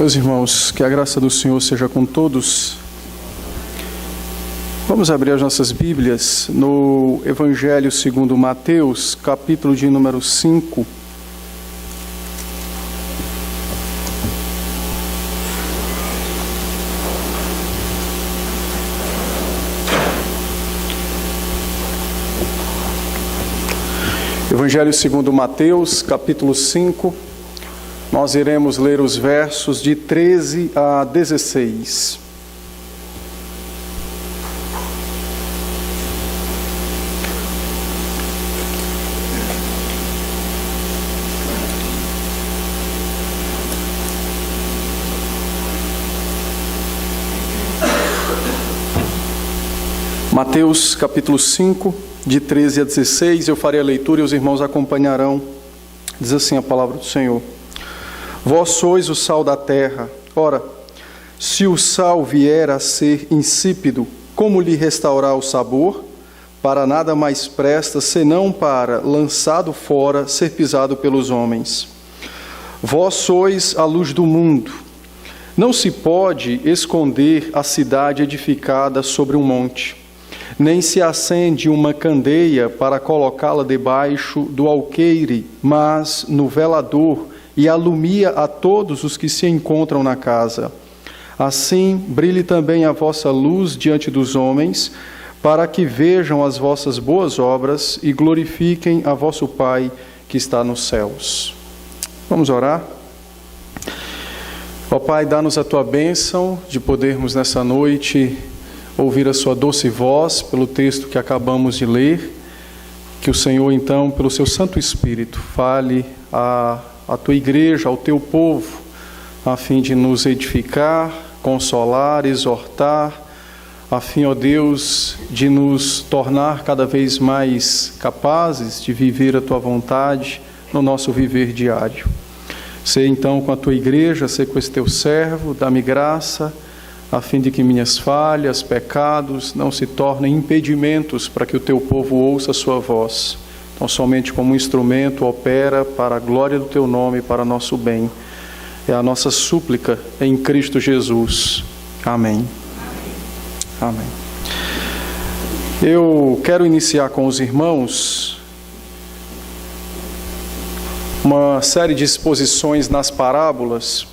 Meus irmãos, que a graça do Senhor seja com todos. Vamos abrir as nossas Bíblias no Evangelho segundo Mateus, capítulo de número 5. Evangelho segundo Mateus, capítulo 5. Nós iremos ler os versos de 13 a 16. Mateus capítulo 5, de 13 a 16, eu farei a leitura e os irmãos acompanharão. Diz assim a palavra do Senhor: Vós sois o sal da terra. Ora, se o sal vier a ser insípido, como lhe restaurar o sabor? Para nada mais presta, senão para, lançado fora, ser pisado pelos homens. Vós sois a luz do mundo. Não se pode esconder a cidade edificada sobre um monte, nem se acende uma candeia para colocá-la debaixo do alqueire, mas no velador, e alumia a todos os que se encontram na casa. Assim, brilhe também a vossa luz diante dos homens, para que vejam as vossas boas obras e glorifiquem a vosso Pai que está nos céus. Vamos orar? Ó Pai, dá-nos a Tua bênção de podermos nessa noite ouvir a Sua doce voz pelo texto que acabamos de ler. Que o Senhor, então, pelo Seu Santo Espírito, fale a Tua igreja, ao Teu povo, a fim de nos edificar, consolar, exortar, a fim, ó Deus, de nos tornar cada vez mais capazes de viver a Tua vontade no nosso viver diário. Sê então com a Tua igreja, sê com esse Teu servo, dá-me graça, a fim de que minhas falhas, pecados não se tornem impedimentos para que o Teu povo ouça a Sua voz. Então, somente como instrumento opera para a glória do Teu nome e para nosso bem. É a nossa súplica em Cristo Jesus. Amém. Amém. Eu quero iniciar com os irmãos uma série de exposições nas parábolas.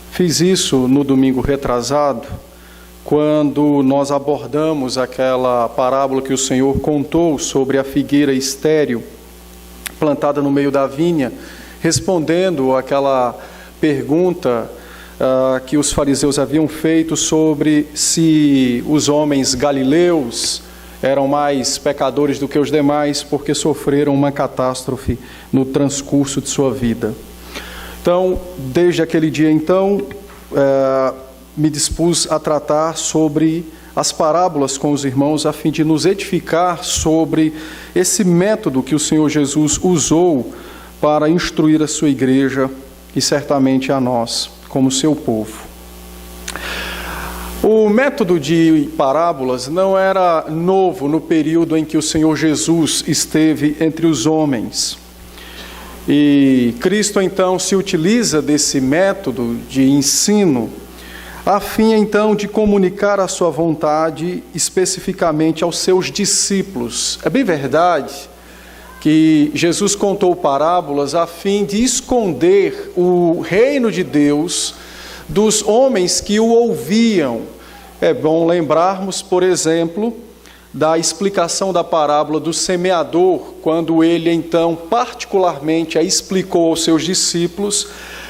Fiz isso no domingo retrasado, quando nós abordamos aquela parábola que o Senhor contou sobre a figueira estéril plantada no meio da vinha, respondendo àquela pergunta que os fariseus haviam feito sobre se os homens galileus eram mais pecadores do que os demais porque sofreram uma catástrofe no transcurso de sua vida. Então, desde aquele dia me dispus a tratar sobre as parábolas com os irmãos, a fim de nos edificar sobre esse método que o Senhor Jesus usou para instruir a sua igreja e certamente a nós, como seu povo. O método de parábolas não era novo no período em que o Senhor Jesus esteve entre os homens. E Cristo, então, se utiliza desse método de ensino a fim, então, de comunicar a sua vontade especificamente aos seus discípulos. É bem verdade que Jesus contou parábolas a fim de esconder o reino de Deus dos homens que o ouviam. É bom lembrarmos, por exemplo, da explicação da parábola do semeador, quando ele, então, particularmente a explicou aos seus discípulos,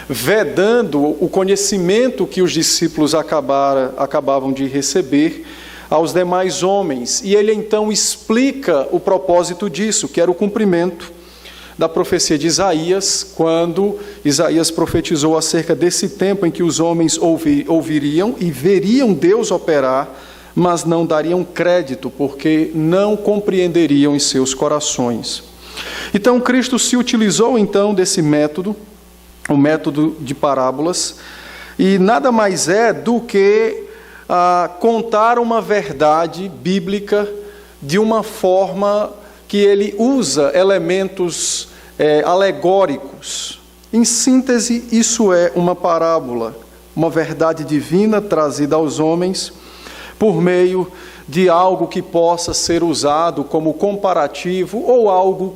vedando o conhecimento que os discípulos acabavam de receber aos demais homens. E ele então explica o propósito disso, que era o cumprimento da profecia de Isaías, quando Isaías profetizou acerca desse tempo em que os homens ouviriam e veriam Deus operar, mas não dariam crédito, porque não compreenderiam em seus corações. Então Cristo se utilizou então desse método, o método de parábolas, e nada mais é do que contar uma verdade bíblica de uma forma que ele usa elementos alegóricos. Em síntese, isso é uma parábola. uma verdade divina trazida aos homens por meio de algo que possa ser usado como comparativo ou algo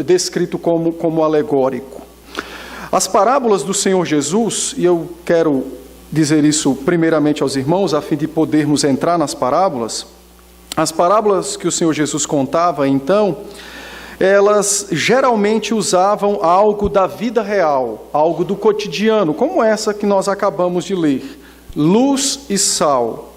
descrito como alegórico. As parábolas do Senhor Jesus, e eu quero dizer isso primeiramente aos irmãos, a fim de podermos entrar nas parábolas, as parábolas que o Senhor Jesus contava, então, elas geralmente usavam algo da vida real, algo do cotidiano, como essa que nós acabamos de ler, luz e sal.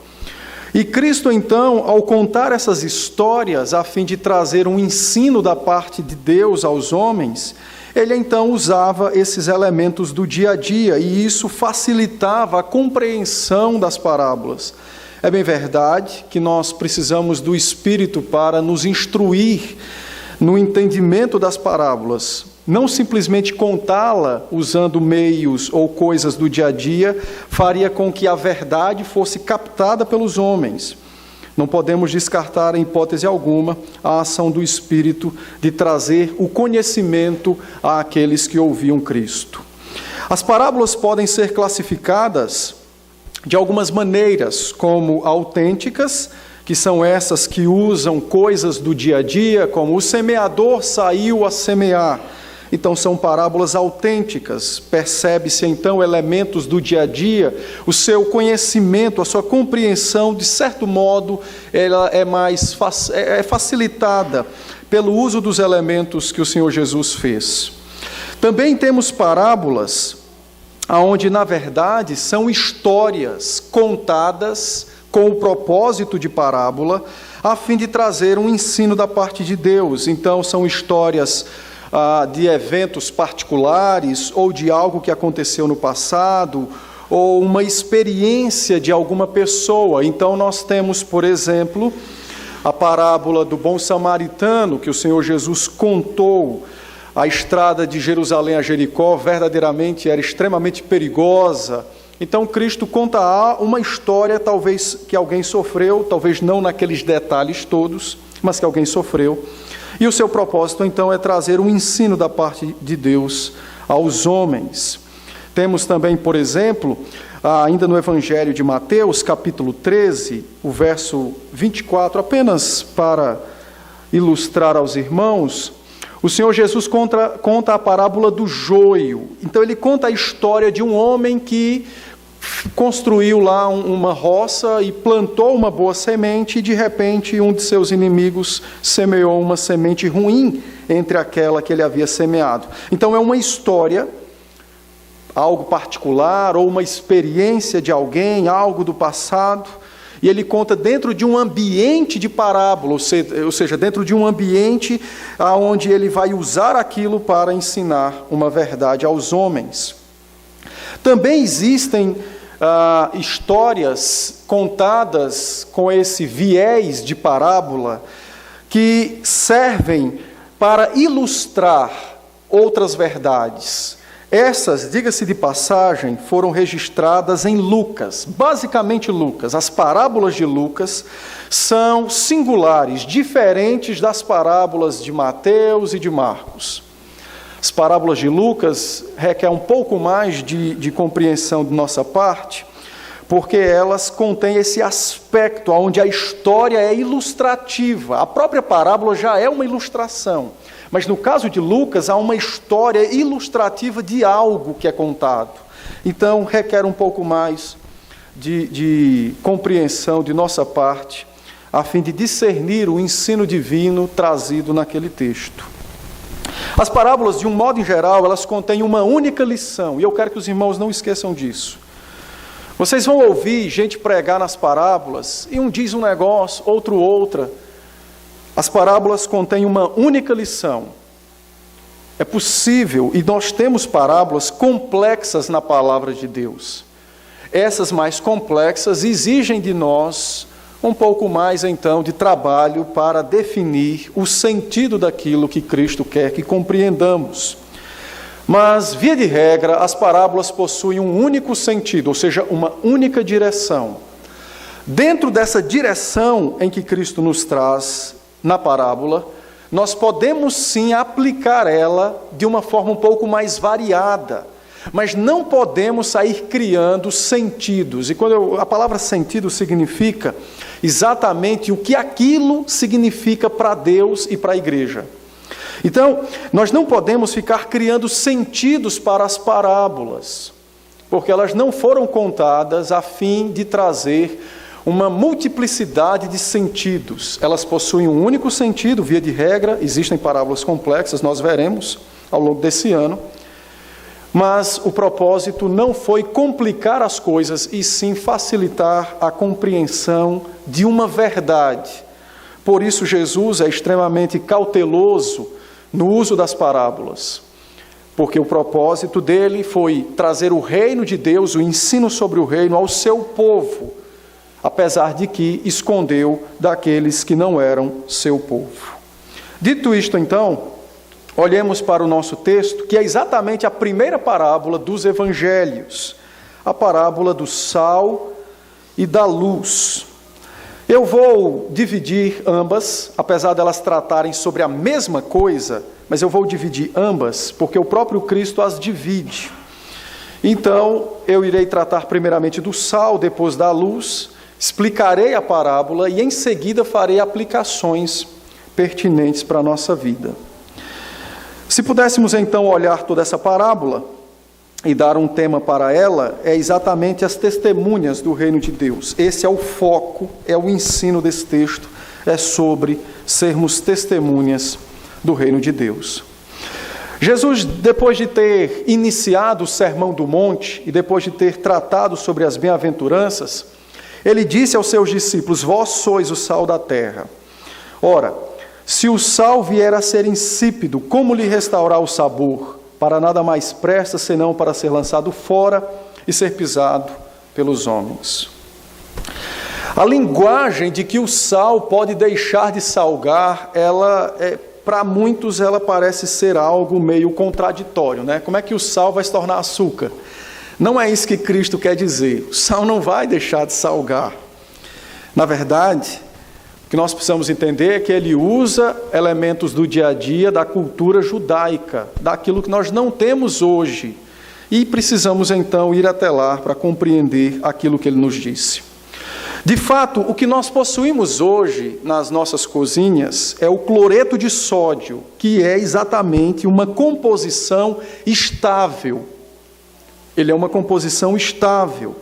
E Cristo, então, ao contar essas histórias, a fim de trazer um ensino da parte de Deus aos homens, ele então usava esses elementos do dia a dia, e isso facilitava a compreensão das parábolas. É bem verdade que nós precisamos do Espírito para nos instruir no entendimento das parábolas. Não simplesmente contá-la usando meios ou coisas do dia a dia faria com que a verdade fosse captada pelos homens. Não podemos descartar, em hipótese alguma, a ação do Espírito de trazer o conhecimento àqueles que ouviam Cristo. As parábolas podem ser classificadas de algumas maneiras, como autênticas, que são essas que usam coisas do dia a dia, como o semeador saiu a semear. Então são parábolas autênticas, percebe-se então elementos do dia a dia, o seu conhecimento, a sua compreensão, de certo modo, ela é facilitada pelo uso dos elementos que o Senhor Jesus fez. Também temos parábolas onde, na verdade, são histórias contadas com o propósito de parábola, a fim de trazer um ensino da parte de Deus. Então são histórias de eventos particulares, ou de algo que aconteceu no passado, ou uma experiência de alguma pessoa. Então nós temos, por exemplo, a parábola do bom samaritano, que o Senhor Jesus contou. A estrada de Jerusalém a Jericó verdadeiramente era extremamente perigosa. Então Cristo conta uma história, talvez que alguém sofreu, talvez não naqueles detalhes todos, mas que alguém sofreu. E o seu propósito, então, é trazer um ensino da parte de Deus aos homens. Temos também, por exemplo, ainda no Evangelho de Mateus, capítulo 13, o verso 24, apenas para ilustrar aos irmãos, o Senhor Jesus conta a parábola do joio. Então, ele conta a história de um homem que construiu lá uma roça e plantou uma boa semente, e de repente um de seus inimigos semeou uma semente ruim entre aquela que ele havia semeado. Então é uma história, algo particular, ou uma experiência de alguém, algo do passado, e ele conta dentro de um ambiente de parábola, ou seja, dentro de um ambiente onde ele vai usar aquilo para ensinar uma verdade aos homens. Também existem histórias contadas com esse viés de parábola que servem para ilustrar outras verdades. Essas, diga-se de passagem, foram registradas em Lucas, basicamente Lucas. As parábolas de Lucas são singulares, diferentes das parábolas de Mateus e de Marcos. As parábolas de Lucas requerem um pouco mais de compreensão de nossa parte, porque elas contêm esse aspecto onde a história é ilustrativa. A própria parábola já é uma ilustração, mas no caso de Lucas há uma história ilustrativa de algo que é contado. Então requer um pouco mais de compreensão de nossa parte, a fim de discernir o ensino divino trazido naquele texto. As parábolas, de um modo em geral, elas contêm uma única lição, e eu quero que os irmãos não esqueçam disso. Vocês vão ouvir gente pregar nas parábolas, e um diz um negócio, outro outra. As parábolas contêm uma única lição. É possível, e nós temos parábolas complexas na palavra de Deus. Essas mais complexas exigem de nós um pouco mais, então, de trabalho para definir o sentido daquilo que Cristo quer que compreendamos. Mas, via de regra, as parábolas possuem um único sentido, ou seja, uma única direção. Dentro dessa direção em que Cristo nos traz na parábola, nós podemos sim aplicar ela de uma forma um pouco mais variada, mas não podemos sair criando sentidos. E quando a palavra sentido significa exatamente o que aquilo significa para Deus e para a igreja. Então, nós não podemos ficar criando sentidos para as parábolas, porque elas não foram contadas a fim de trazer uma multiplicidade de sentidos. Elas possuem um único sentido, via de regra. Existem parábolas complexas, nós veremos ao longo desse ano. Mas o propósito não foi complicar as coisas, e sim facilitar a compreensão de uma verdade. Por isso Jesus é extremamente cauteloso no uso das parábolas, porque o propósito dele foi trazer o reino de Deus, o ensino sobre o reino ao seu povo, apesar de que escondeu daqueles que não eram seu povo. Dito isto, então, olhemos para o nosso texto, que é exatamente a primeira parábola dos evangelhos, a parábola do sal e da luz. Eu vou dividir ambas, apesar de elas tratarem sobre a mesma coisa, mas eu vou dividir ambas, porque o próprio Cristo as divide. Então, eu irei tratar primeiramente do sal, depois da luz, explicarei a parábola e em seguida farei aplicações pertinentes para a nossa vida. Se pudéssemos então olhar toda essa parábola e dar um tema para ela, é exatamente as testemunhas do reino de Deus. Esse é o foco, é o ensino desse texto, é sobre sermos testemunhas do reino de Deus. Jesus, depois de ter iniciado o Sermão do Monte e depois de ter tratado sobre as bem-aventuranças, ele disse aos seus discípulos: vós sois o sal da terra. Ora, se o sal vier a ser insípido, como lhe restaurar o sabor? Para nada mais presta, senão para ser lançado fora e ser pisado pelos homens. A linguagem de que o sal pode deixar de salgar, para muitos ela parece ser algo meio contraditório, né? Como é que o sal vai se tornar açúcar? Não é isso que Cristo quer dizer. O sal não vai deixar de salgar. Na verdade, o que nós precisamos entender é que ele usa elementos do dia a dia, da cultura judaica, daquilo que nós não temos hoje. E precisamos então ir até lá para compreender aquilo que ele nos disse. De fato, o que nós possuímos hoje nas nossas cozinhas é o cloreto de sódio, que é exatamente uma composição estável. Ele é uma composição estável.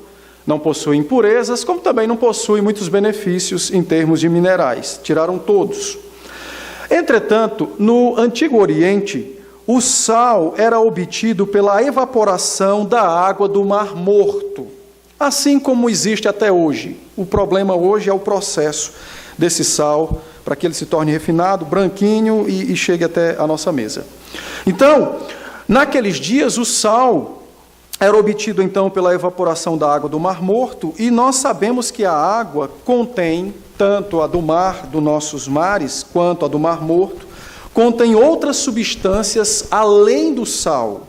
Não possui impurezas, como também não possui muitos benefícios em termos de minerais. Tiraram todos. Entretanto, no Antigo Oriente, o sal era obtido pela evaporação da água do Mar Morto, assim como existe até hoje. O problema hoje é o processo desse sal, para que ele se torne refinado, branquinho e chegue até a nossa mesa. Então, naqueles dias, o sal era obtido então pela evaporação da água do Mar Morto, e nós sabemos que a água contém, tanto a do mar, dos nossos mares, quanto a do Mar Morto, contém outras substâncias além do sal.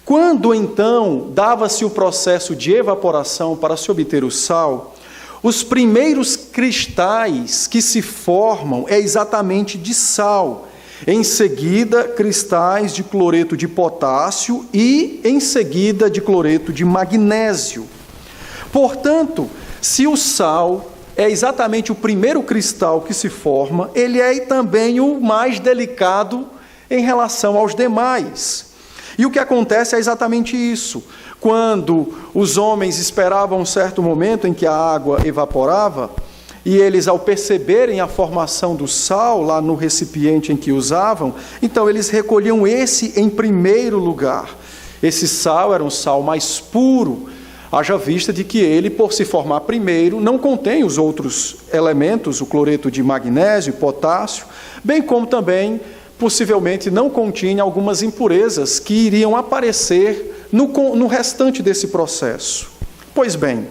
Quando então dava-se o processo de evaporação para se obter o sal, os primeiros cristais que se formam é exatamente de sal. Em seguida, cristais de cloreto de potássio e, em seguida, de cloreto de magnésio. Portanto, se o sal é exatamente o primeiro cristal que se forma, ele é também o mais delicado em relação aos demais. E o que acontece é exatamente isso. Quando os homens esperavam um certo momento em que a água evaporava, e eles, ao perceberem a formação do sal lá no recipiente em que usavam, então eles recolhiam esse em primeiro lugar. Esse sal era um sal mais puro, haja vista de que ele, por se formar primeiro, não contém os outros elementos, o cloreto de magnésio e potássio, bem como também, possivelmente, não continha algumas impurezas que iriam aparecer no restante desse processo. Pois bem,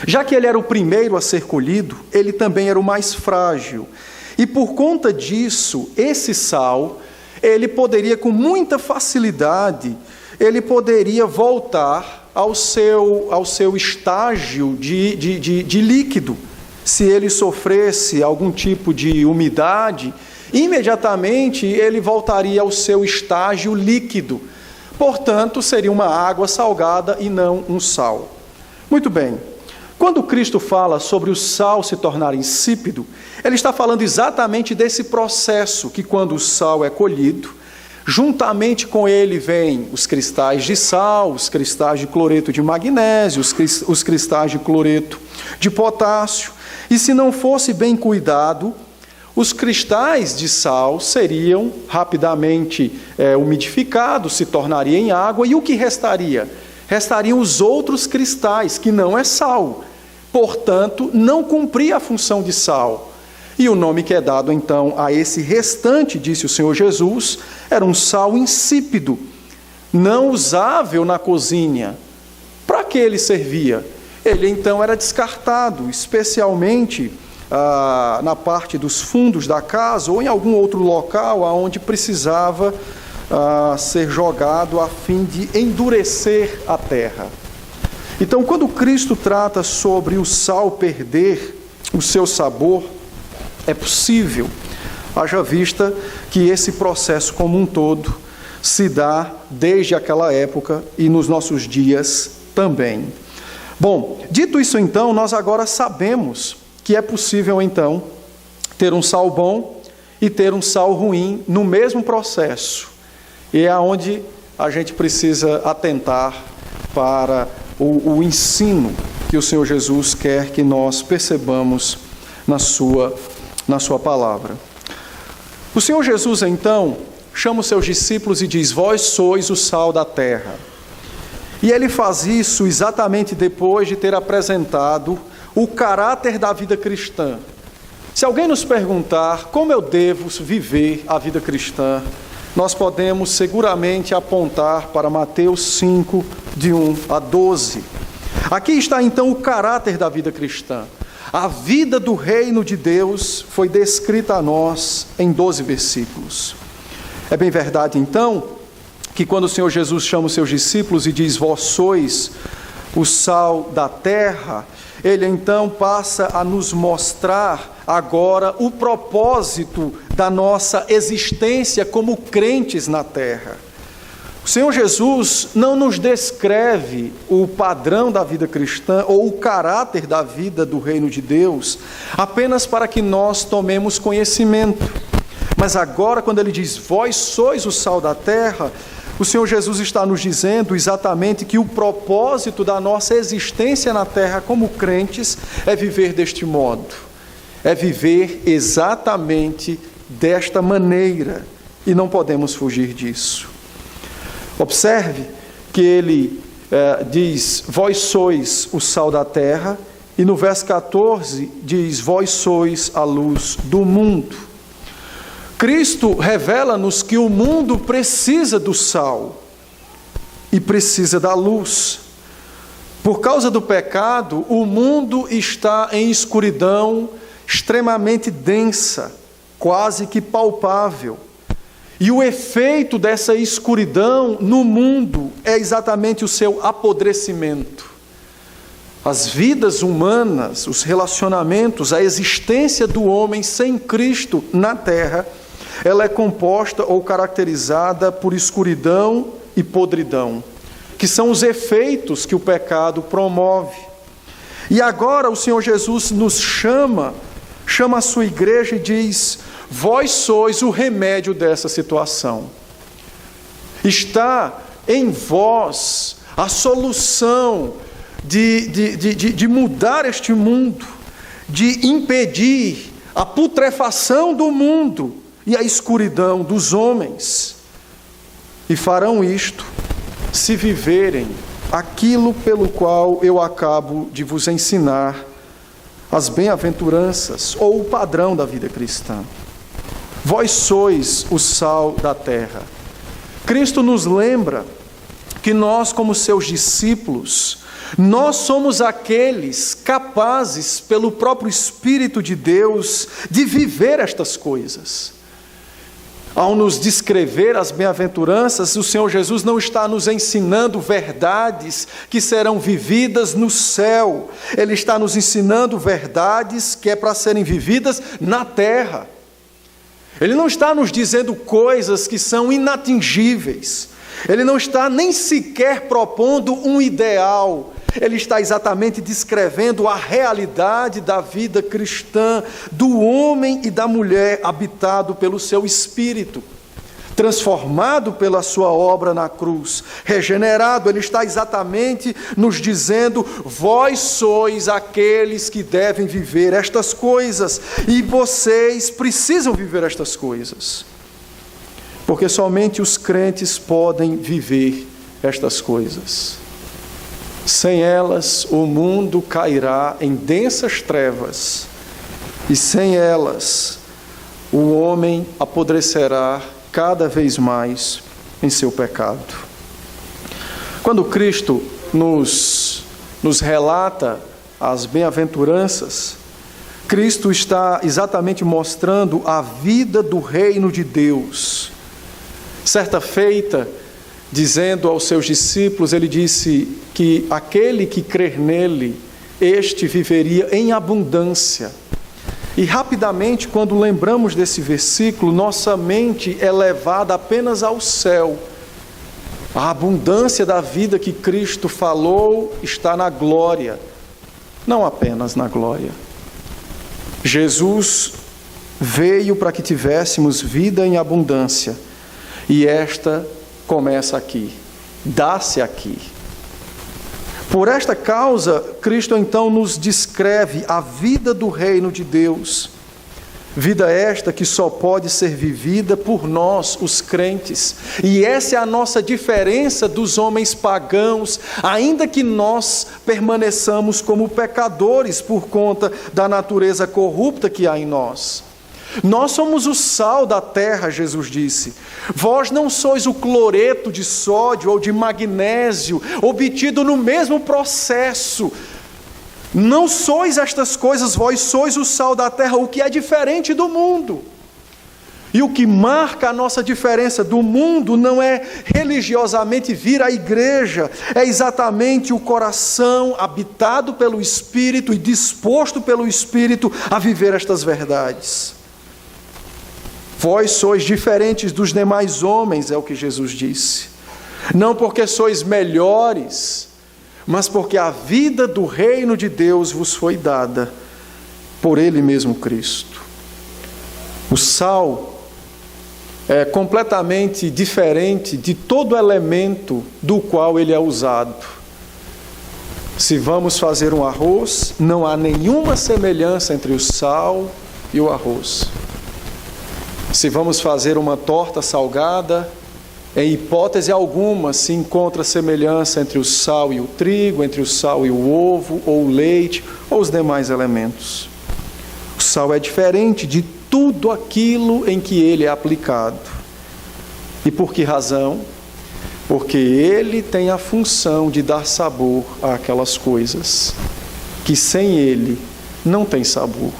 já que ele era o primeiro a ser colhido, ele também era o mais frágil. E por conta disso, esse sal, ele poderia com muita facilidade, ele poderia voltar ao seu estágio de líquido. Se ele sofresse algum tipo de umidade, imediatamente ele voltaria ao seu estágio líquido. Portanto, seria uma água salgada e não um sal. Muito bem. Quando Cristo fala sobre o sal se tornar insípido, ele está falando exatamente desse processo que, quando o sal é colhido, juntamente com ele vêm os cristais de sal, os cristais de cloreto de magnésio, os cristais de cloreto de potássio. E se não fosse bem cuidado, os cristais de sal seriam rapidamente umidificados, se tornaria em água, e o que restaria? Restariam os outros cristais, que não é sal. Portanto, não cumpria a função de sal. E o nome que é dado, então, a esse restante, disse o Senhor Jesus, era um sal insípido, não usável na cozinha. Para que ele servia? Ele, então, era descartado, especialmente na parte dos fundos da casa ou em algum outro local onde precisava ser jogado a fim de endurecer a terra. Então, quando Cristo trata sobre o sal perder o seu sabor, é possível, haja vista que esse processo como um todo se dá desde aquela época e nos nossos dias também. Bom, dito isso então, nós agora sabemos que é possível então ter um sal bom e ter um sal ruim no mesmo processo. E é onde a gente precisa atentar para o ensino que o Senhor Jesus quer que nós percebamos na sua palavra. O Senhor Jesus, então, chama os seus discípulos e diz: vós sois o sal da terra. E ele faz isso exatamente depois de ter apresentado o caráter da vida cristã. Se alguém nos perguntar como eu devo viver a vida cristã, nós podemos seguramente apontar para Mateus 5, de 1 a 12. Aqui está então o caráter da vida cristã. A vida do reino de Deus foi descrita a nós em 12 versículos. É bem verdade então que quando o Senhor Jesus chama os seus discípulos e diz: vós sois o sal da terra, ele então passa a nos mostrar agora o propósito da nossa existência como crentes na terra. O Senhor Jesus não nos descreve o padrão da vida cristã ou o caráter da vida do reino de Deus apenas para que nós tomemos conhecimento. Mas agora, quando ele diz: vós sois o sal da terra, o Senhor Jesus está nos dizendo exatamente que o propósito da nossa existência na terra como crentes é viver deste modo, é viver exatamente desta maneira, e não podemos fugir disso. Observe que ele diz: vós sois o sal da terra, e no verso 14 diz: vós sois a luz do mundo. Cristo revela-nos que o mundo precisa do sal e precisa da luz. Por causa do pecado, o mundo está em escuridão extremamente densa, quase que palpável. E o efeito dessa escuridão no mundo é exatamente o seu apodrecimento. As vidas humanas, os relacionamentos, a existência do homem sem Cristo na terra, ela é composta ou caracterizada por escuridão e podridão, que são os efeitos que o pecado promove. E agora o Senhor Jesus nos chama a sua igreja e diz: vós sois o remédio dessa situação. Está em vós a solução de mudar este mundo, de impedir a putrefação do mundo e a escuridão dos homens. E farão isto se viverem aquilo pelo qual eu acabo de vos ensinar, as bem-aventuranças ou o padrão da vida cristã. Vós sois o sal da terra. Cristo nos lembra que nós, como seus discípulos, nós somos aqueles capazes, pelo próprio Espírito de Deus, de viver estas coisas. Ao nos descrever as bem-aventuranças, o Senhor Jesus não está nos ensinando verdades que serão vividas no céu. Ele está nos ensinando verdades que é para serem vividas na terra. Ele não está nos dizendo coisas que são inatingíveis. Ele não está nem sequer propondo um ideal. Ele está exatamente descrevendo a realidade da vida cristã, do homem e da mulher habitado pelo seu Espírito, transformado pela sua obra na cruz, regenerado. Ele está exatamente nos dizendo: vós sois aqueles que devem viver estas coisas, e vocês precisam viver estas coisas, porque somente os crentes podem viver estas coisas. Sem elas, o mundo cairá em densas trevas, e sem elas, o homem apodrecerá cada vez mais em seu pecado. Quando Cristo nos relata as bem-aventuranças, Cristo está exatamente mostrando a vida do reino de Deus. Certa feita, dizendo aos seus discípulos, ele disse que aquele que crer nele, este viveria em abundância. E rapidamente, quando lembramos desse versículo, nossa mente é levada apenas ao céu. A abundância da vida que Cristo falou está na glória, não apenas na glória. Jesus veio para que tivéssemos vida em abundância, e esta começa aqui, dá-se aqui. Por esta causa, Cristo então nos descreve a vida do reino de Deus, vida esta que só pode ser vivida por nós, os crentes, e essa é a nossa diferença dos homens pagãos, ainda que nós permaneçamos como pecadores por conta da natureza corrupta que há em nós. Nós somos o sal da terra, Jesus disse. Vós não sois o cloreto de sódio ou de magnésio, obtido no mesmo processo. Não sois estas coisas, vós sois o sal da terra, o que é diferente do mundo. E o que marca a nossa diferença do mundo não é religiosamente vir à igreja, é exatamente o coração habitado pelo Espírito e disposto pelo Espírito a viver estas verdades. Vós sois diferentes dos demais homens, é o que Jesus disse. Não porque sois melhores, mas porque a vida do reino de Deus vos foi dada por Ele mesmo, Cristo. O sal é completamente diferente de todo elemento do qual ele é usado. Se vamos fazer um arroz, não há nenhuma semelhança entre o sal e o arroz. Se vamos fazer uma torta salgada, em hipótese alguma se encontra semelhança entre o sal e o trigo, entre o sal e o ovo, ou o leite, ou os demais elementos. O sal é diferente de tudo aquilo em que ele é aplicado. E por que razão? Porque ele tem a função de dar sabor àquelas coisas, que sem ele não tem sabor.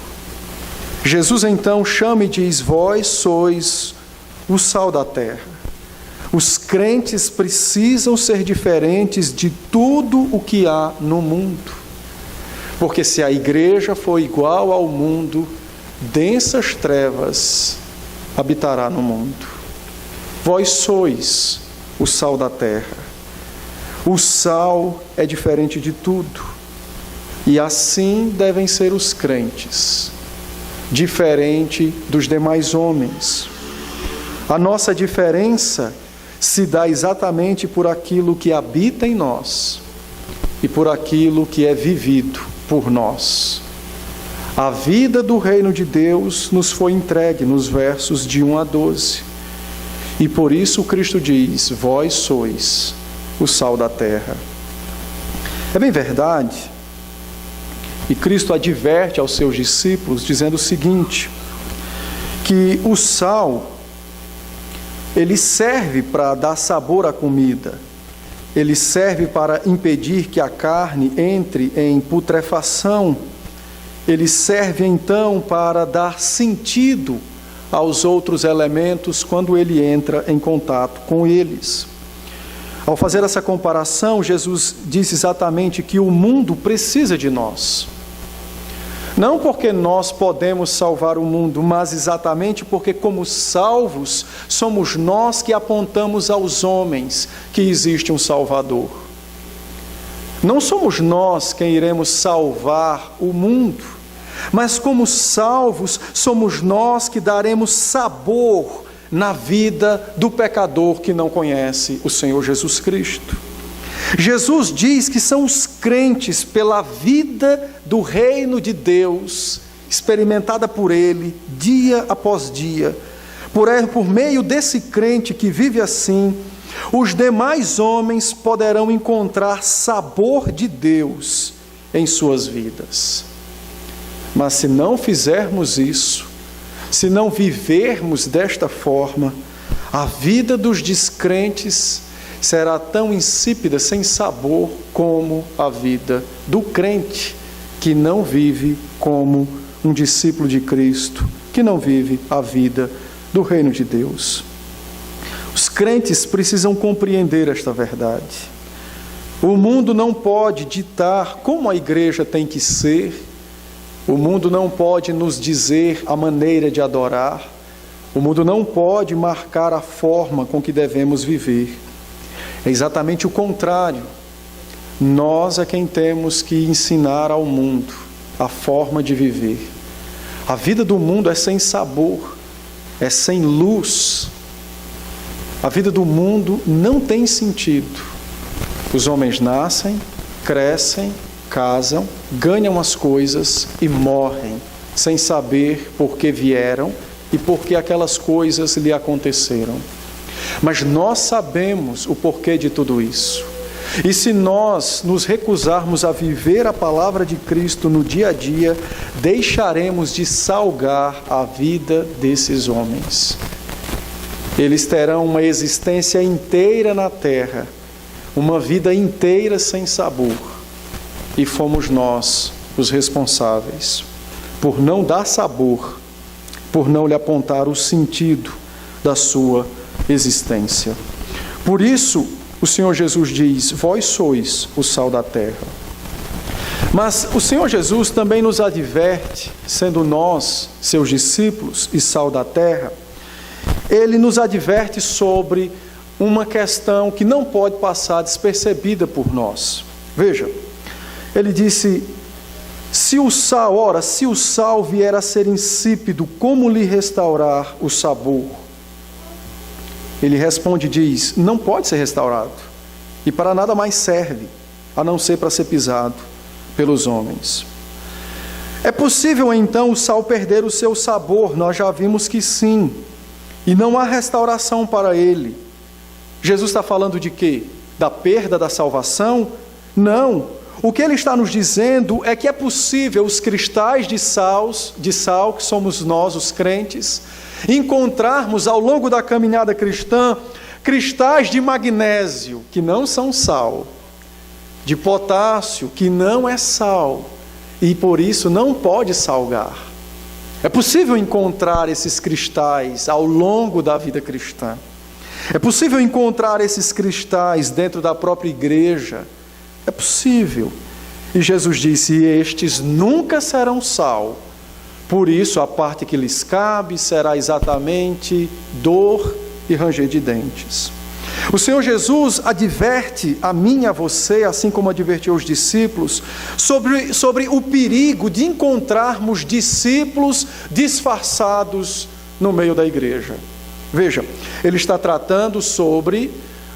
Jesus então chama e diz: vós sois o sal da terra. Os crentes precisam ser diferentes de tudo o que há no mundo. Porque se a igreja for igual ao mundo, densas trevas habitará no mundo. Vós sois o sal da terra. O sal é diferente de tudo. E assim devem ser os crentes, diferente dos demais homens. A nossa diferença se dá exatamente por aquilo que habita em nós e por aquilo que é vivido por nós. A vida do reino de Deus nos foi entregue nos versos de 1 a 12. E por isso Cristo diz: vós sois o sal da terra. É bem verdade. E Cristo adverte aos seus discípulos dizendo o seguinte, que o sal, ele serve para dar sabor à comida, ele serve para impedir que a carne entre em putrefação, ele serve então para dar sentido aos outros elementos quando ele entra em contato com eles. Ao fazer essa comparação, Jesus disse exatamente que o mundo precisa de nós. Não porque nós podemos salvar o mundo, mas exatamente porque, como salvos, somos nós que apontamos aos homens que existe um Salvador. Não somos nós quem iremos salvar o mundo, mas como salvos, somos nós que daremos sabor na vida do pecador que não conhece o Senhor Jesus Cristo. Jesus diz que são os crentes pela vida do reino de Deus, experimentada por Ele, dia após dia. Por meio desse crente que vive assim, os demais homens poderão encontrar sabor de Deus em suas vidas. Mas se não fizermos isso, se não vivermos desta forma, a vida dos descrentes será tão insípida, sem sabor, como a vida do crente, que não vive como um discípulo de Cristo, que não vive a vida do reino de Deus. Os crentes precisam compreender esta verdade. O mundo não pode ditar como a igreja tem que ser, o mundo não pode nos dizer a maneira de adorar, o mundo não pode marcar a forma com que devemos viver. É exatamente o contrário. Nós é quem temos que ensinar ao mundo a forma de viver. A vida do mundo é sem sabor, é sem luz. A vida do mundo não tem sentido. Os homens nascem, crescem, casam, ganham as coisas e morrem, sem saber por que vieram e por que aquelas coisas lhe aconteceram. Mas nós sabemos o porquê de tudo isso. E se nós nos recusarmos a viver a palavra de Cristo no dia a dia, deixaremos de salgar a vida desses homens. Eles terão uma existência inteira na terra, uma vida inteira sem sabor. E fomos nós os responsáveis por não dar sabor, por não lhe apontar o sentido da sua existência. Por isso, o Senhor Jesus diz: vós sois o sal da terra. Mas o Senhor Jesus também nos adverte, sendo nós, seus discípulos e sal da terra, Ele nos adverte sobre uma questão que não pode passar despercebida por nós. Veja, Ele disse: se o sal vier a ser insípido, como lhe restaurar o sabor? Ele responde e diz: não pode ser restaurado, e para nada mais serve, a não ser para ser pisado pelos homens. É possível então o sal perder o seu sabor? Nós já vimos que sim, e não há restauração para ele. Jesus está falando de quê? Da perda da salvação? Não. O que ele está nos dizendo é que é possível os cristais de sal, que somos nós, os crentes, encontrarmos ao longo da caminhada cristã, cristais de magnésio, que não são sal, de potássio, que não é sal, e por isso não pode salgar. É possível encontrar esses cristais ao longo da vida cristã. É possível encontrar esses cristais dentro da própria igreja. É possível. E Jesus disse: estes nunca serão sal. Por isso, a parte que lhes cabe será exatamente dor e ranger de dentes. O Senhor Jesus adverte a mim e a você, assim como advertiu os discípulos, sobre o perigo de encontrarmos discípulos disfarçados no meio da igreja. Veja, ele está tratando sobre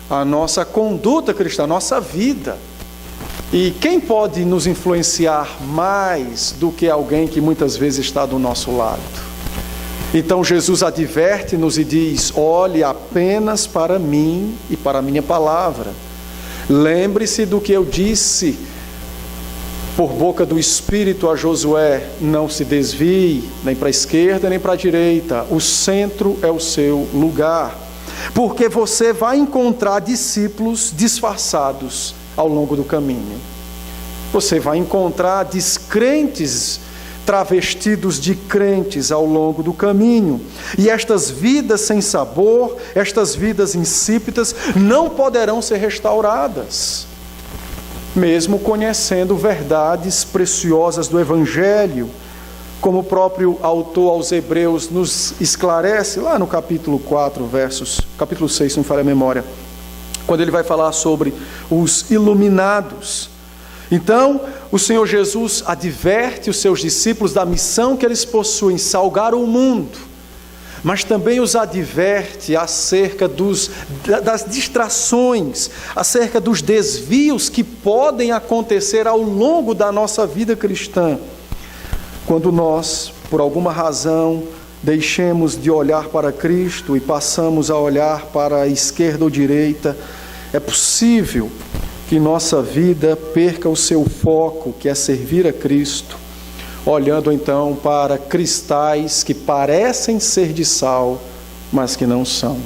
a nossa conduta cristã, a nossa vida. E quem pode nos influenciar mais do que alguém que muitas vezes está do nosso lado? Então Jesus adverte-nos e diz: olhe apenas para mim e para a minha palavra. Lembre-se do que eu disse por boca do Espírito a Josué: não se desvie nem para a esquerda nem para a direita, o centro é o seu lugar. Porque você vai encontrar discípulos disfarçados ao longo do caminho. Você vai encontrar descrentes travestidos de crentes ao longo do caminho. E estas vidas sem sabor, estas vidas insípidas, não poderão ser restauradas, mesmo conhecendo verdades preciosas do Evangelho, como o próprio autor aos Hebreus nos esclarece lá no capítulo 4, capítulo 6, se não falha a memória, quando ele vai falar sobre os iluminados. Então, o Senhor Jesus adverte os seus discípulos da missão que eles possuem, salgar o mundo, mas também os adverte acerca das distrações, acerca dos desvios que podem acontecer ao longo da nossa vida cristã, quando nós, por alguma razão, deixemos de olhar para Cristo e passamos a olhar para a esquerda ou direita. É possível que nossa vida perca o seu foco, que é servir a Cristo, olhando então para cristais que parecem ser de sal, mas que não são.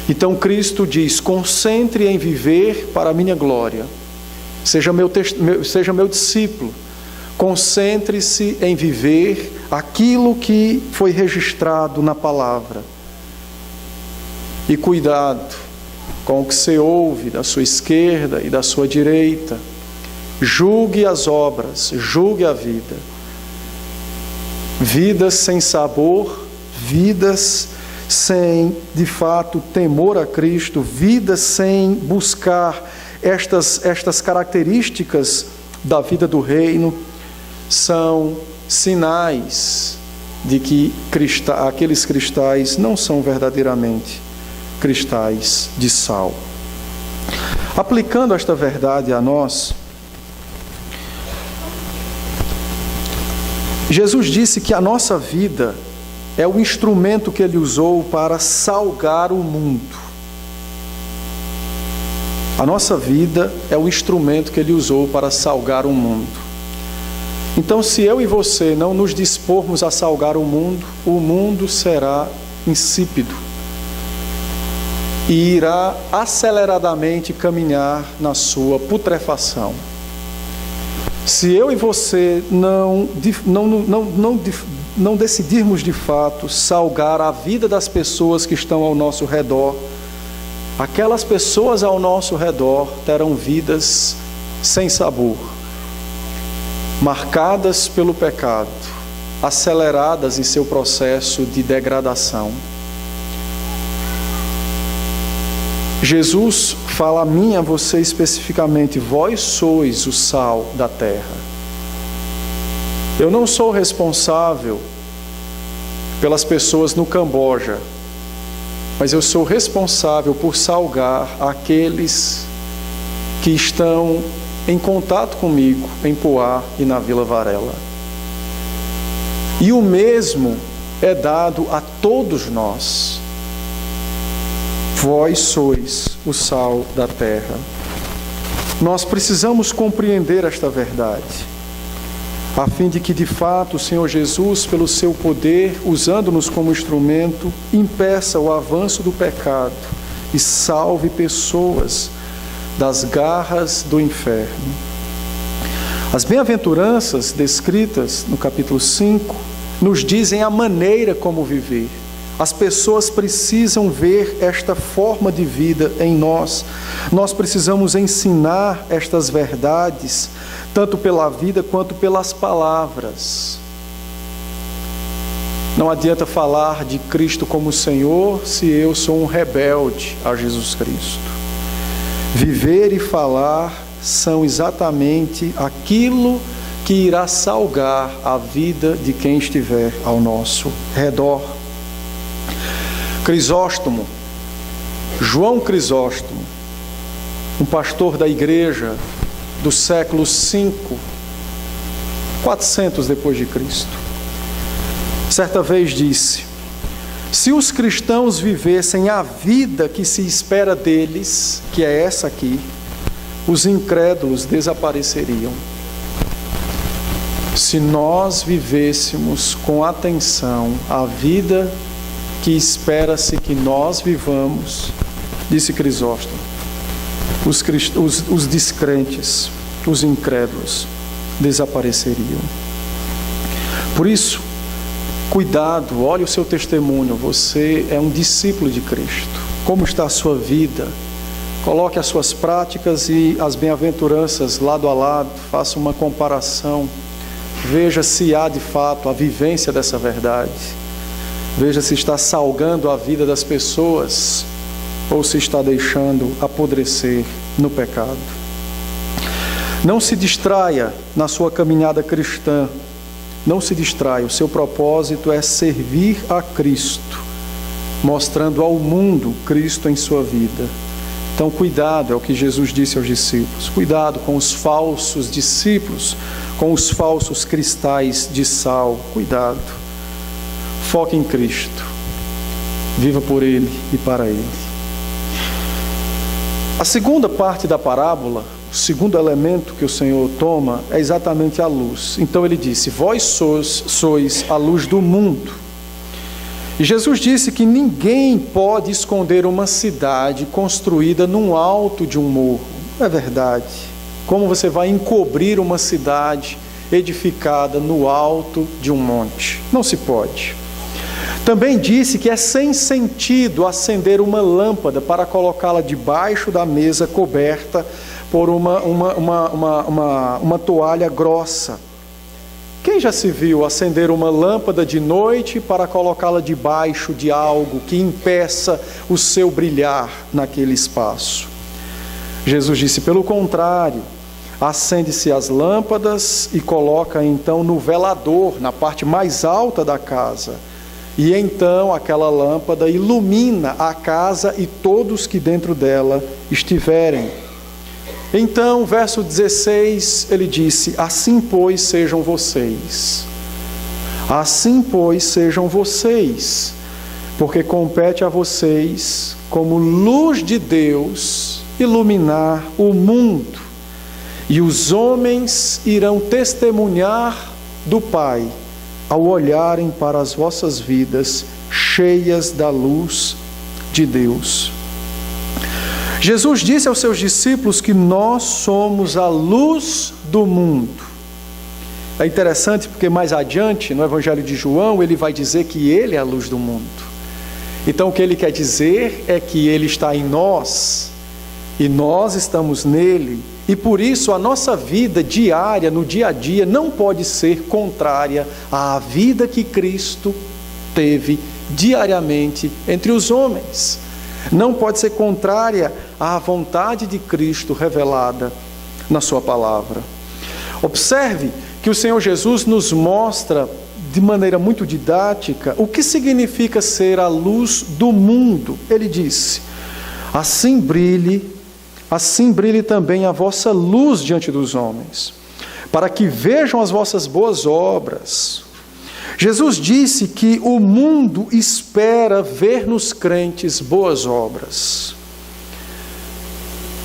Então Cristo diz: concentre em viver para a minha glória, seja meu discípulo, concentre-se em viver aquilo que foi registrado na palavra. E cuidado com o que você ouve da sua esquerda e da sua direita. Julgue as obras, julgue a vida. Vidas sem sabor, vidas sem, de fato, temor a Cristo, vidas sem buscar estas características da vida do reino, são sinais de que aqueles cristais não são verdadeiramente cristais de sal. Aplicando esta verdade a nós, Jesus disse que a nossa vida é o instrumento que Ele usou para salgar o mundo. A nossa vida é o instrumento que Ele usou para salgar o mundo. Então, se eu e você não nos dispormos a salgar o mundo será insípido e irá aceleradamente caminhar na sua putrefação. Se eu e você não decidirmos de fato salgar a vida das pessoas que estão ao nosso redor, aquelas pessoas ao nosso redor terão vidas sem sabor, marcadas pelo pecado, aceleradas em seu processo de degradação. Jesus fala a mim, a você especificamente: vós sois o sal da terra. Eu não sou responsável pelas pessoas no Camboja, mas eu sou responsável por salgar aqueles que estão em contato comigo em Poá e na Vila Varela. E o mesmo é dado a todos nós. Vós sois o sal da terra. Nós precisamos compreender esta verdade, a fim de que de fato o Senhor Jesus, pelo seu poder, usando-nos como instrumento, impeça o avanço do pecado e salve pessoas das garras do inferno. As bem-aventuranças descritas no capítulo 5 nos dizem a maneira como viver. As pessoas precisam ver esta forma de vida em nós. Nós precisamos ensinar estas verdades, tanto pela vida quanto pelas palavras. Não adianta falar de Cristo como Senhor se eu sou um rebelde a Jesus Cristo. Viver e falar são exatamente aquilo que irá salgar a vida de quem estiver ao nosso redor. Crisóstomo, João Crisóstomo, um pastor da igreja do século V, 400 depois de Cristo, certa vez disse: se os cristãos vivessem a vida que se espera deles, que é essa aqui, os incrédulos desapareceriam. Se nós vivêssemos com atenção a vida que espera-se que nós vivamos, disse Crisóstomo, os descrentes, os incrédulos, desapareceriam. Por isso, cuidado, olhe o seu testemunho, você é um discípulo de Cristo. Como está a sua vida? Coloque as suas práticas e as bem-aventuranças lado a lado, faça uma comparação veja se há de fato a vivência dessa verdade. Veja se está salgando a vida das pessoas ou se está deixando apodrecer no pecado. Não se distraia na sua caminhada cristã. Não se distraia. O seu propósito é servir a Cristo, mostrando ao mundo Cristo em sua vida. Então, cuidado, é o que Jesus disse aos discípulos. Cuidado com os falsos discípulos, com os falsos cristais de sal. Cuidado. Foque em Cristo. Viva por Ele e para Ele. A segunda parte da parábola, o segundo elemento que o Senhor toma é exatamente a luz. Então ele disse: vós sois a luz do mundo. E Jesus disse que ninguém pode esconder uma cidade construída num alto de um morro. É verdade. Como você vai encobrir uma cidade edificada no alto de um monte? Não se pode. Também disse que é sem sentido acender uma lâmpada para colocá-la debaixo da mesa coberta por uma toalha grossa. Quem já se viu acender uma lâmpada de noite para colocá-la debaixo de algo que impeça o seu brilhar naquele espaço? Jesus disse, pelo contrário, acende-se as lâmpadas e coloca então no velador, na parte mais alta da casa. E então aquela lâmpada ilumina a casa e todos que dentro dela estiverem. Então, verso 16, ele disse: assim pois sejam vocês. Assim pois sejam vocês, porque compete a vocês, como luz de Deus, iluminar o mundo. E os homens irão testemunhar do Pai, ao olharem para as vossas vidas cheias da luz de Deus. Jesus disse aos seus discípulos que nós somos a luz do mundo. É interessante porque mais adiante, no Evangelho de João, ele vai dizer que ele é a luz do mundo. Então o que ele quer dizer é que ele está em nós e nós estamos nele. E por isso a nossa vida diária, no dia a dia, não pode ser contrária à vida que Cristo teve diariamente entre os homens. Não pode ser contrária à vontade de Cristo revelada na sua palavra. Observe que o Senhor Jesus nos mostra de maneira muito didática o que significa ser a luz do mundo. Ele disse: assim brilhe também a vossa luz diante dos homens, para que vejam as vossas boas obras. Jesus disse que o mundo espera ver nos crentes boas obras.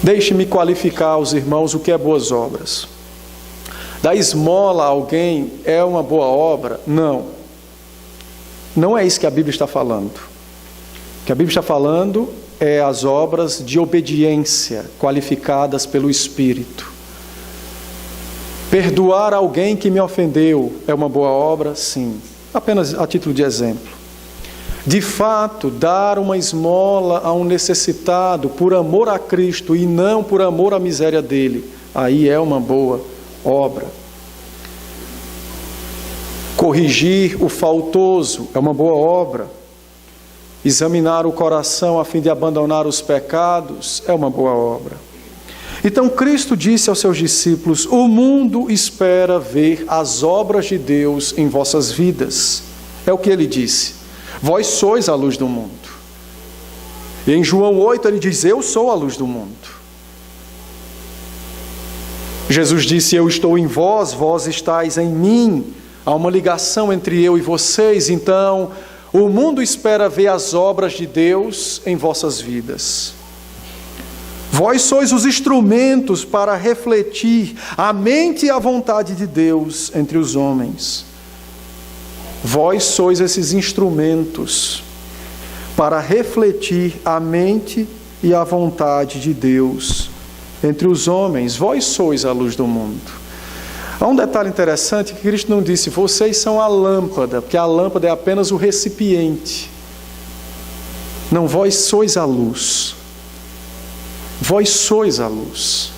Deixe-me qualificar aos irmãos o que é boas obras. Dar esmola a alguém é uma boa obra? Não. Não é isso que a Bíblia está falando. O que a Bíblia está falando é as obras de obediência qualificadas pelo Espírito. Perdoar alguém que me ofendeu é uma boa obra? Sim. Apenas a título de exemplo. De fato, dar uma esmola a um necessitado por amor a Cristo e não por amor à miséria dele, aí é uma boa obra. Corrigir o faltoso é uma boa obra. Examinar o coração a fim de abandonar os pecados é uma boa obra. Então Cristo disse aos seus discípulos: o mundo espera ver as obras de Deus em vossas vidas. É o que ele disse: vós sois a luz do mundo. E em João 8 ele diz: eu sou a luz do mundo. Jesus disse: eu estou em vós, vós estáis em mim. Há uma ligação entre eu e vocês. Então o mundo espera ver as obras de Deus em vossas vidas. Vós sois os instrumentos para refletir a mente e a vontade de Deus entre os homens. Vós sois esses instrumentos para refletir a mente e a vontade de Deus entre os homens. Vós sois a luz do mundo. Há um detalhe interessante que Cristo não disse: vocês são a lâmpada, porque a lâmpada é apenas o recipiente. Não, vós sois a luz. Vós sois a luz.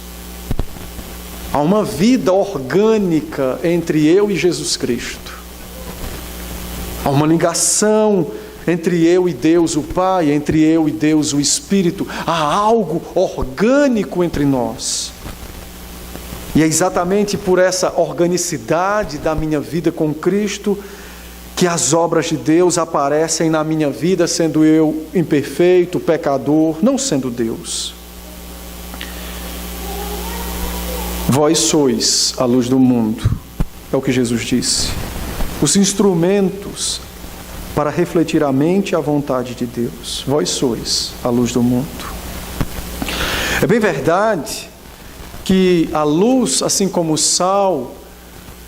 Há uma vida orgânica entre eu e Jesus Cristo. Há uma ligação entre eu e Deus o Pai, entre eu e Deus o Espírito. Há algo orgânico entre nós. E é exatamente por essa organicidade da minha vida com Cristo que as obras de Deus aparecem na minha vida, sendo eu imperfeito, pecador, não sendo Deus. Vós sois a luz do mundo, é o que Jesus disse. Os instrumentos para refletir a mente e a vontade de Deus. Vós sois a luz do mundo. É bem verdade que a luz, assim como o sal,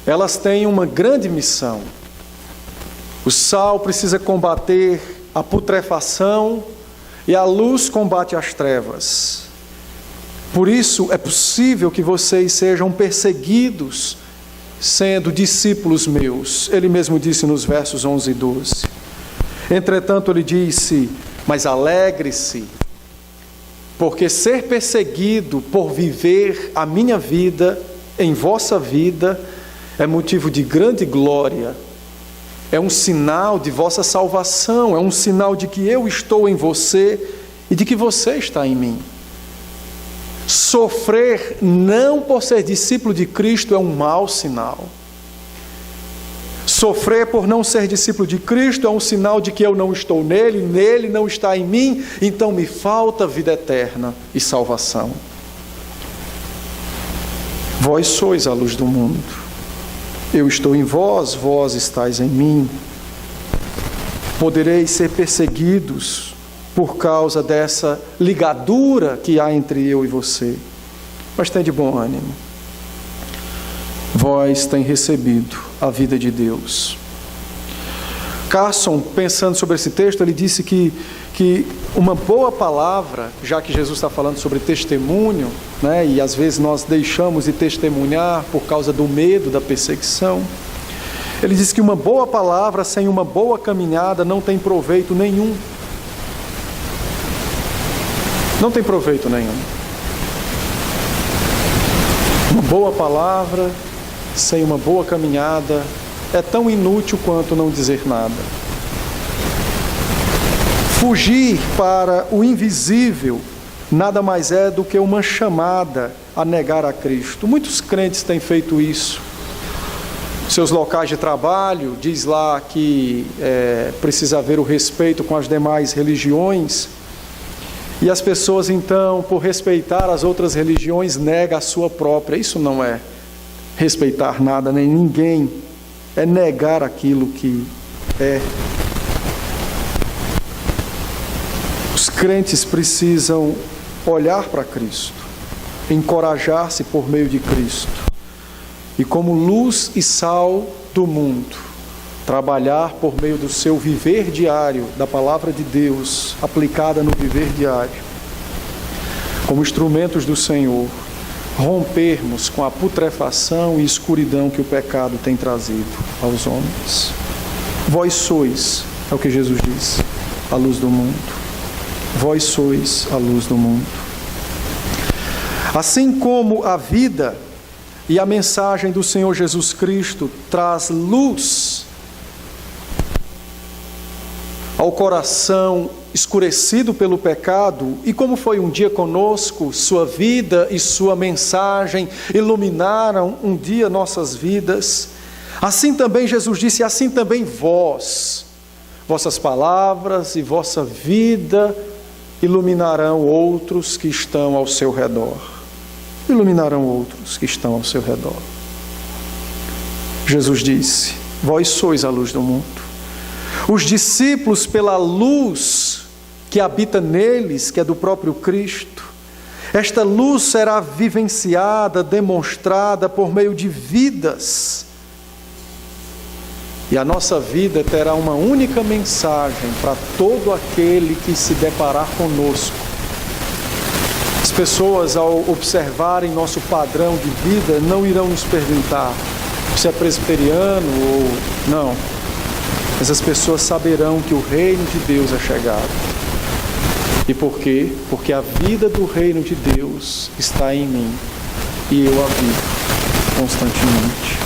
elas têm uma grande missão. O sal precisa combater a putrefação e a luz combate as trevas. Por isso é possível que vocês sejam perseguidos sendo discípulos meus. Ele mesmo disse nos versos 11 e 12. Entretanto, ele disse, mas alegre-se, porque ser perseguido por viver a minha vida em vossa vida é motivo de grande glória. É um sinal de vossa salvação, é um sinal de que eu estou em você e de que você está em mim. Sofrer não por ser discípulo de Cristo é um mau sinal. Sofrer por não ser discípulo de Cristo é um sinal de que eu não estou nele, nele não está em mim, então me falta vida eterna e salvação. Vós sois a luz do mundo. Eu estou em vós, vós estáis em mim. Podereis ser perseguidos por causa dessa ligadura que há entre eu e você. Mas tem de bom ânimo. Vós tem recebido a vida de Deus. Carson, pensando sobre esse texto, ele disse que uma boa palavra, já que Jesus está falando sobre testemunho, né, e às vezes nós deixamos de testemunhar por causa do medo da perseguição, ele diz que uma boa palavra sem uma boa caminhada não tem proveito nenhum. Não tem proveito nenhum. Uma boa palavra sem uma boa caminhada é tão inútil quanto não dizer nada. Fugir para o invisível nada mais é do que uma chamada a negar a Cristo. Muitos crentes têm feito isso. Seus locais de trabalho, diz lá que precisa haver o respeito com as demais religiões. E as pessoas então, por respeitar as outras religiões, negam a sua própria. Isso não é respeitar nada, nem ninguém. É negar aquilo que é. Os crentes precisam olhar para Cristo, encorajar-se por meio de Cristo. E como luz e sal do mundo, trabalhar por meio do seu viver diário, da palavra de Deus, aplicada no viver diário. Como instrumentos do Senhor, rompermos com a putrefação e escuridão que o pecado tem trazido aos homens. Vós sois, é o que Jesus disse, a luz do mundo. Vós sois a luz do mundo. Assim como a vida e a mensagem do Senhor Jesus Cristo traz luz ao coração escurecido pelo pecado, e como foi um dia conosco, sua vida e sua mensagem iluminaram um dia nossas vidas, assim também Jesus disse, assim também vós, vossas palavras e vossa vida iluminarão outros que estão ao seu redor. Iluminarão outros que estão ao seu redor. Jesus disse, vós sois a luz do mundo. Os discípulos, pela luz que habita neles, que é do próprio Cristo, esta luz será vivenciada, demonstrada por meio de vidas. E a nossa vida terá uma única mensagem para todo aquele que se deparar conosco. As pessoas, ao observarem nosso padrão de vida, não irão nos perguntar se é presbiteriano ou não. Mas as pessoas saberão que o reino de Deus é chegado. E por quê? Porque a vida do reino de Deus está em mim e eu a vivo. constantemente.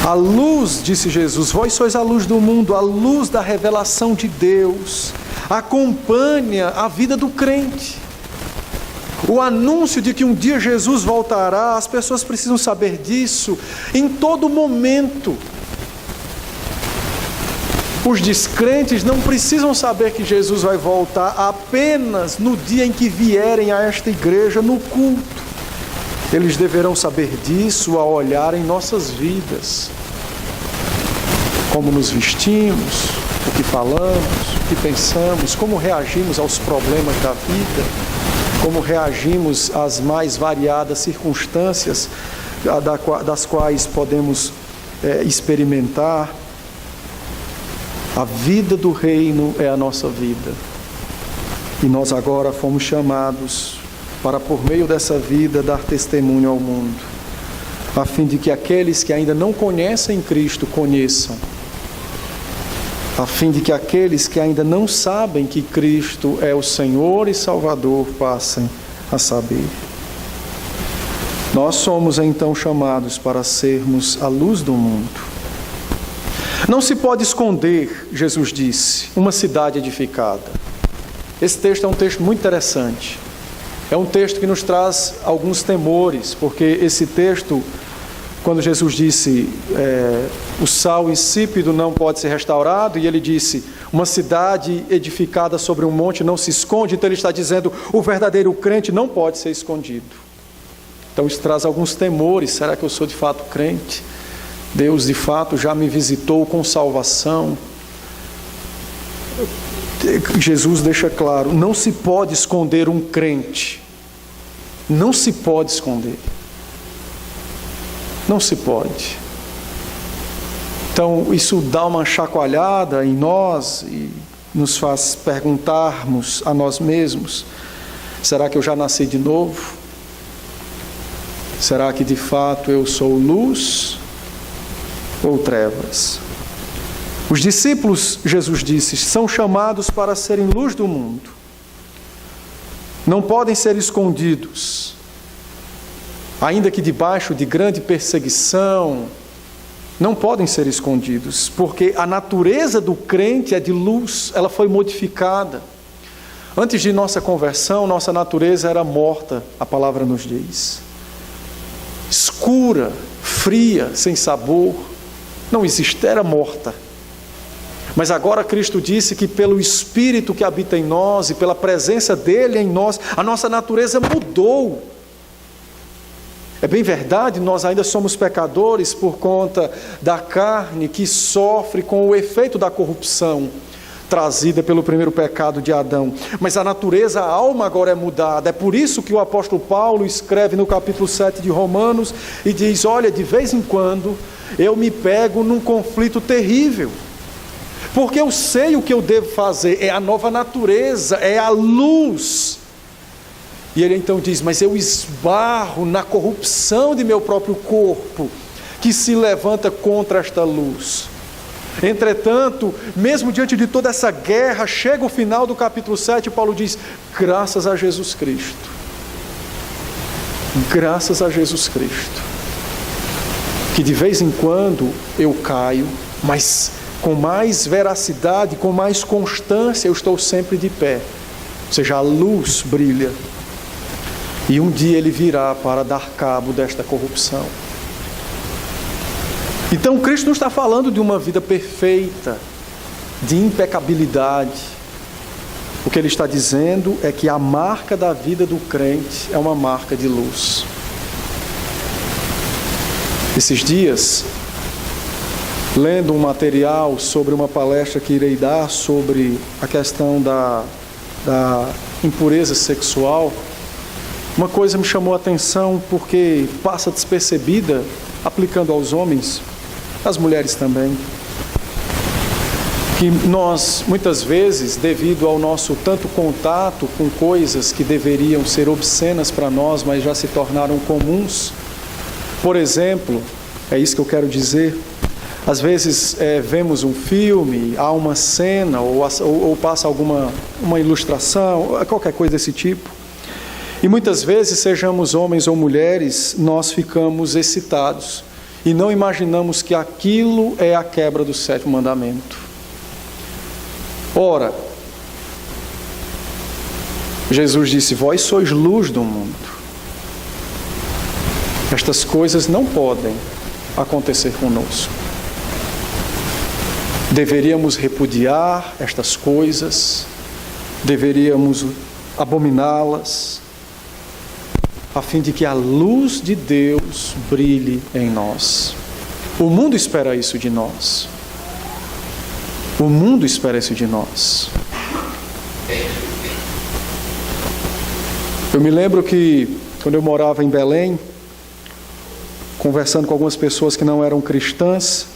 A luz, disse Jesus, vós sois a luz do mundo, a luz da revelação de Deus, acompanha a vida do crente. O anúncio de que um dia Jesus voltará, as pessoas precisam saber disso em todo momento. Os descrentes não precisam saber que Jesus vai voltar apenas no dia em que vierem a esta igreja no culto. Eles deverão saber disso ao olharem nossas vidas. Como nos vestimos, o que falamos, o que pensamos, como reagimos aos problemas da vida, como reagimos às mais variadas circunstâncias das quais podemos experimentar. A vida do reino é a nossa vida. E nós agora fomos chamados para, por meio dessa vida, dar testemunho ao mundo, a fim de que aqueles que ainda não conhecem Cristo conheçam, a fim de que aqueles que ainda não sabem que Cristo é o Senhor e Salvador passem a saber. Nós somos então chamados para sermos a luz do mundo. Não se pode esconder, Jesus disse, uma cidade edificada. Esse texto é um texto muito interessante. É um texto que nos traz alguns temores, porque esse texto, quando Jesus disse o sal insípido não pode ser restaurado, e ele disse, uma cidade edificada sobre um monte não se esconde, então ele está dizendo, o verdadeiro crente não pode ser escondido. Então isso traz alguns temores, será que eu sou de fato crente? Deus de fato já me visitou com salvação? Jesus deixa claro, não se pode esconder um crente. Não se pode esconder. Não se pode. Então isso dá uma chacoalhada em nós e nos faz perguntarmos a nós mesmos, será que eu já nasci de novo? Será que de fato eu sou luz ou trevas? Os discípulos, Jesus disse, são chamados para serem luz do mundo. Não podem ser escondidos, ainda que debaixo de grande perseguição, não podem ser escondidos, porque a natureza do crente é de luz, ela foi modificada. Antes de nossa conversão, nossa natureza era morta, a palavra nos diz. Escura, fria, sem sabor, não existe, era morta. Mas agora Cristo disse que pelo Espírito que habita em nós e pela presença dele em nós, a nossa natureza mudou. É bem verdade, nós ainda somos pecadores por conta da carne que sofre com o efeito da corrupção trazida pelo primeiro pecado de Adão. Mas a natureza, a alma agora é mudada. É por isso que o apóstolo Paulo escreve no capítulo 7 de Romanos e diz, olha, de vez em quando eu me pego num conflito terrível. Porque eu sei o que eu devo fazer, é a nova natureza, é a luz. E ele então diz, mas eu esbarro na corrupção de meu próprio corpo, que se levanta contra esta luz. Entretanto, mesmo diante de toda essa guerra, chega o final do capítulo 7, e Paulo diz, graças a Jesus Cristo. Graças a Jesus Cristo. Que de vez em quando eu caio, mas com mais veracidade, com mais constância, eu estou sempre de pé. Ou seja, a luz brilha. E um dia ele virá para dar cabo desta corrupção. Então Cristo não está falando de uma vida perfeita, de impecabilidade. O que ele está dizendo é que a marca da vida do crente é uma marca de luz. Esses dias, lendo um material sobre uma palestra que irei dar sobre a questão da impureza sexual, uma coisa me chamou a atenção porque passa despercebida, aplicando aos homens, às mulheres também. Que nós, muitas vezes, devido ao nosso tanto contato com coisas que deveriam ser obscenas para nós, mas já se tornaram comuns. Por exemplo, é isso que eu quero dizer, às vezes vemos um filme, há uma cena, ou passa uma ilustração, qualquer coisa desse tipo, E muitas vezes, sejamos homens ou mulheres, nós ficamos excitados e não imaginamos que aquilo é a quebra do 7º mandamento. Ora, Jesus disse: vós sois luz do mundo. Estas coisas não podem acontecer conosco. Deveríamos repudiar estas coisas, deveríamos abominá-las, a fim de que a luz de Deus brilhe em nós. O mundo espera isso de nós. O mundo espera isso de nós. Eu me lembro que, quando eu morava em Belém, conversando com algumas pessoas que não eram cristãs,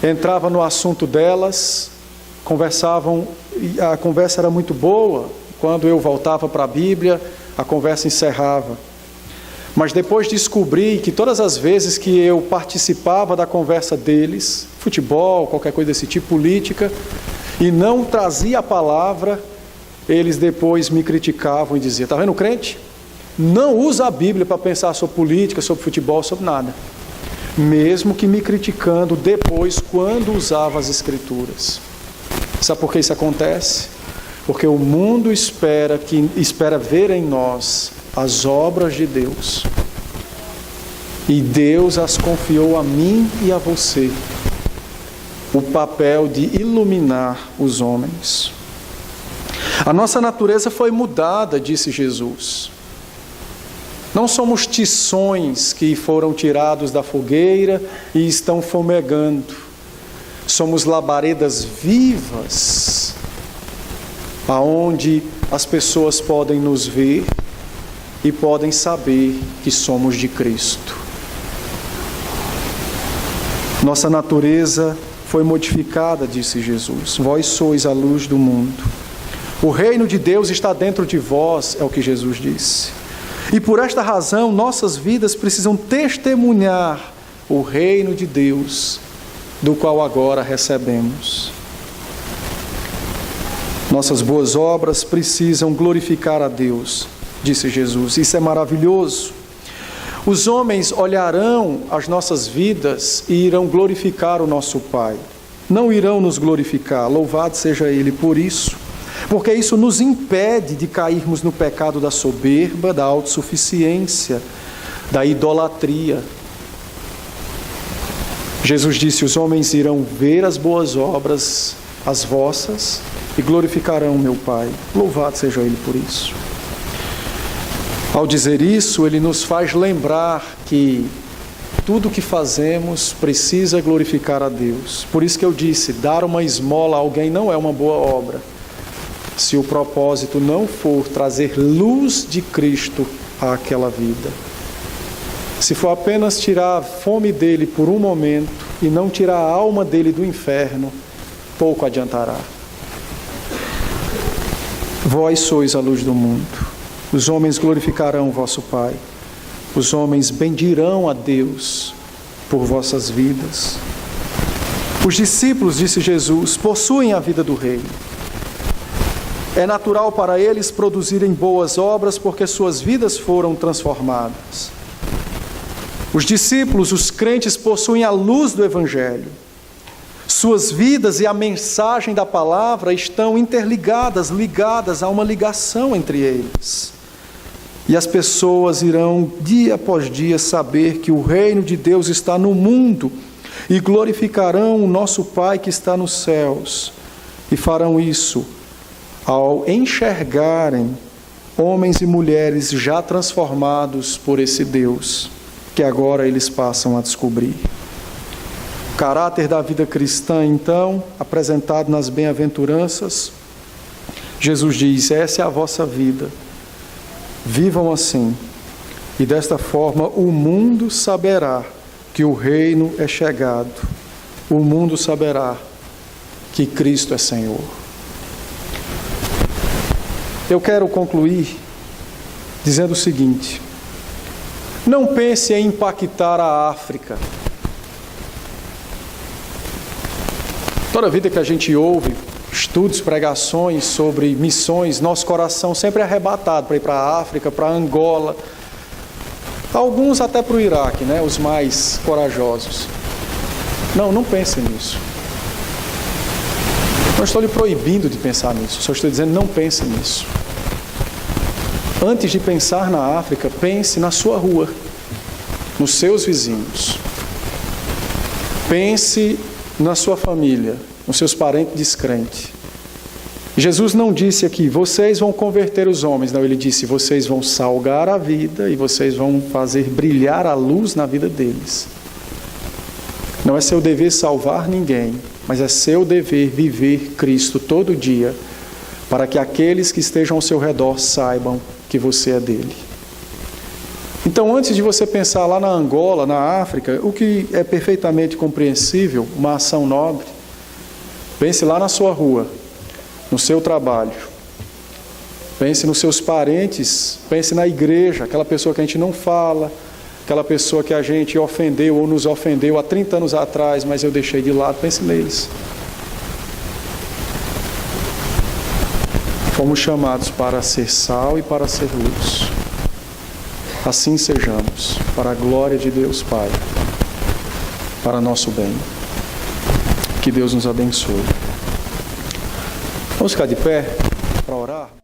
entrava no assunto delas, conversavam, e a conversa era muito boa. Quando eu voltava para a Bíblia, a conversa encerrava. Mas depois descobri que todas as vezes que eu participava da conversa deles, futebol, qualquer coisa desse tipo, política, e não trazia a palavra, eles depois me criticavam e diziam: está vendo o crente? Não usa a Bíblia para pensar sobre política, sobre futebol, sobre nada. Mesmo que me criticando depois, quando usava as Escrituras. Sabe por que isso acontece? Porque o mundo espera ver em nós as obras de Deus. E Deus as confiou a mim e a você o papel de iluminar os homens. A nossa natureza foi mudada, disse Jesus. Não somos tições que foram tirados da fogueira e estão fumegando. Somos labaredas vivas, aonde as pessoas podem nos ver e podem saber que somos de Cristo. Nossa natureza foi modificada, disse Jesus. Vós sois a luz do mundo. O reino de Deus está dentro de vós, é o que Jesus disse. E por esta razão, nossas vidas precisam testemunhar o reino de Deus, do qual agora recebemos. Nossas boas obras precisam glorificar a Deus, disse Jesus. Isso é maravilhoso. Os homens olharão as nossas vidas e irão glorificar o nosso Pai. Não irão nos glorificar, louvado seja Ele por isso. Porque isso nos impede de cairmos no pecado da soberba, da autossuficiência, da idolatria. Jesus disse: os homens irão ver as boas obras, as vossas, e glorificarão meu Pai. Louvado seja Ele por isso. Ao dizer isso, Ele nos faz lembrar que tudo o que fazemos precisa glorificar a Deus. Por isso que eu disse: dar uma esmola a alguém não é uma boa obra, se o propósito não for trazer luz de Cristo àquela vida. Se for apenas tirar a fome dele por um momento e não tirar a alma dele do inferno, pouco adiantará. Vós sois a luz do mundo. Os homens glorificarão o vosso Pai. Os homens bendirão a Deus por vossas vidas. Os discípulos, disse Jesus, possuem a vida do reino. É natural para eles produzirem boas obras porque suas vidas foram transformadas. Os discípulos, os crentes, possuem a luz do Evangelho. Suas vidas e a mensagem da palavra estão interligadas, ligadas, há uma ligação entre eles. E as pessoas irão, dia após dia, saber que o reino de Deus está no mundo e glorificarão o nosso Pai que está nos céus. E farão isso ao enxergarem homens e mulheres já transformados por esse Deus, que agora eles passam a descobrir. O caráter da vida cristã, então, apresentado nas bem-aventuranças, Jesus diz: essa é a vossa vida, vivam assim, e desta forma o mundo saberá que o reino é chegado, o mundo saberá que Cristo é Senhor. Eu quero concluir dizendo o seguinte: não pense em impactar a África. Toda vida que a gente ouve estudos, pregações sobre missões, nosso coração sempre é arrebatado para ir para a África, para Angola, alguns até para o Iraque, né? Os mais corajosos. Não pense nisso. Não estou lhe proibindo de pensar nisso, só estou dizendo não pense nisso. Antes de pensar na África, pense na sua rua, nos seus vizinhos. Pense na sua família, nos seus parentes descrentes. Jesus não disse aqui, vocês vão converter os homens. Não, ele disse, vocês vão salgar a vida e vocês vão fazer brilhar a luz na vida deles. Não é seu dever salvar ninguém, mas é seu dever viver Cristo todo dia, para que aqueles que estejam ao seu redor saibam que você é dele. Então, antes de você pensar lá na Angola, na África, o que é perfeitamente compreensível, uma ação nobre, pense lá na sua rua, no seu trabalho. Pense nos seus parentes, pense na igreja, aquela pessoa que a gente não fala, aquela pessoa que a gente ofendeu ou nos ofendeu há 30 anos atrás, mas eu deixei de lado, pense neles. Fomos chamados para ser sal e para ser luz. Assim sejamos, para a glória de Deus Pai, para nosso bem. Que Deus nos abençoe. Vamos ficar de pé para orar?